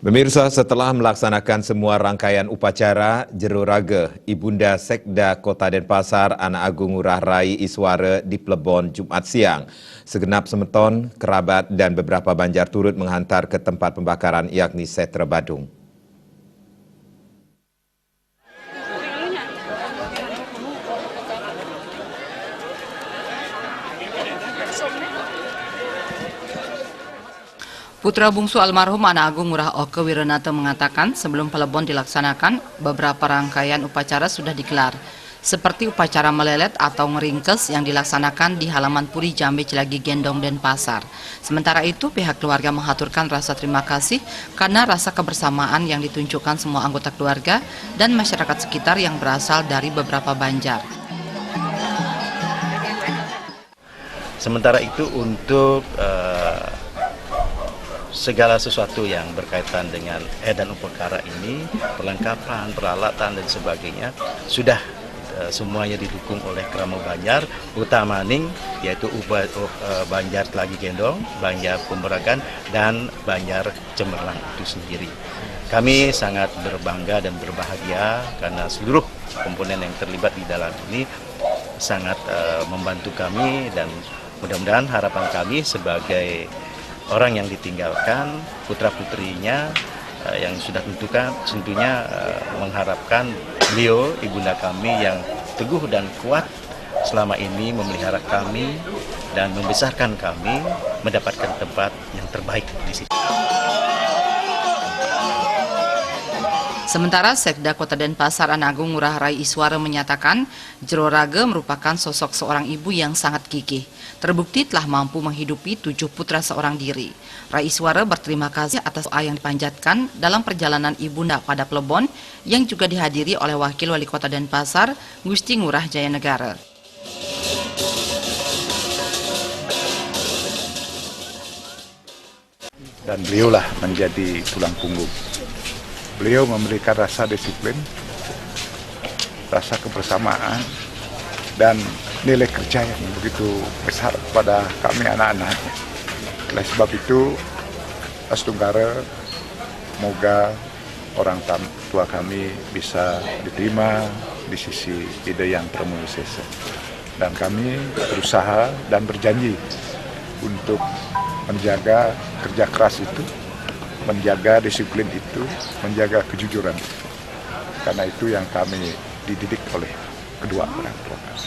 Pemirsa, setelah melaksanakan semua rangkaian upacara Jero Raga, Ibunda Sekda Kota Denpasar Anak Agung Ngurah Rai Iswara di Plebon Jumat siang. Segenap semeton, kerabat dan beberapa banjar turut menghantar ke tempat pembakaran yakni Setra Badung. Putra bungsu almarhum Anak Agung Ngurah Oke Wiranata mengatakan sebelum Plebon dilaksanakan, beberapa rangkaian upacara sudah digelar, seperti upacara melelet atau ngeringkes yang dilaksanakan di halaman Puri Jambe Cilagi Gendong Denpasar. Sementara itu, pihak keluarga mengaturkan rasa terima kasih karena rasa kebersamaan yang ditunjukkan semua anggota keluarga dan masyarakat sekitar yang berasal dari beberapa banjar. Sementara itu untuk segala sesuatu yang berkaitan dengan edan upacara ini, perlengkapan, peralatan dan sebagainya sudah semuanya didukung oleh Krama Banjar, utama ning yaitu Banjar Cilagi Gendong, Banjar Pemeragan dan Banjar Cemerlang itu sendiri. Kami sangat berbangga dan berbahagia karena seluruh komponen yang terlibat di dalam ini sangat membantu kami, dan mudah-mudahan harapan kami sebagai orang yang ditinggalkan, putra-putrinya yang sudah tentunya mengharapkan beliau, ibunda kami yang teguh dan kuat selama ini memelihara kami dan membesarkan kami, mendapatkan tempat yang terbaik di sini. Sementara Sekda Kota Denpasar Anak Agung Ngurah Rai Iswara menyatakan Jero Raga merupakan sosok seorang ibu yang sangat gigih. Terbukti telah mampu menghidupi 7 putra seorang diri. Rai Iswara berterima kasih atas doa yang dipanjatkan dalam perjalanan ibunda pada Plebon yang juga dihadiri oleh Wakil Wali Kota Denpasar, Gusti Ngurah Jayanegara. Dan beliaulah menjadi tulang punggung. Beliau memberikan rasa disiplin, rasa kebersamaan, dan nilai kerja yang begitu besar kepada kami anak-anaknya. Oleh sebab itu, Astunggara, moga orang tua kami bisa diterima di sisi Ide Yang Pramuwisesa. Dan kami berusaha dan berjanji untuk menjaga kerja keras itu, menjaga disiplin itu, menjaga kejujuran itu. Karena itu yang kami dididik oleh kedua orang tua kami.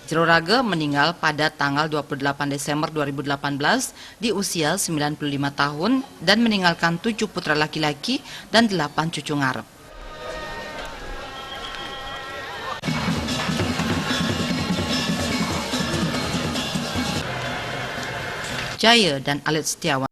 Jero Raga meninggal pada tanggal 28 Desember 2018 di usia 95 tahun dan meninggalkan 7 putra laki-laki dan 8 cucu ngarep. Jaya dan Alit Setiawan.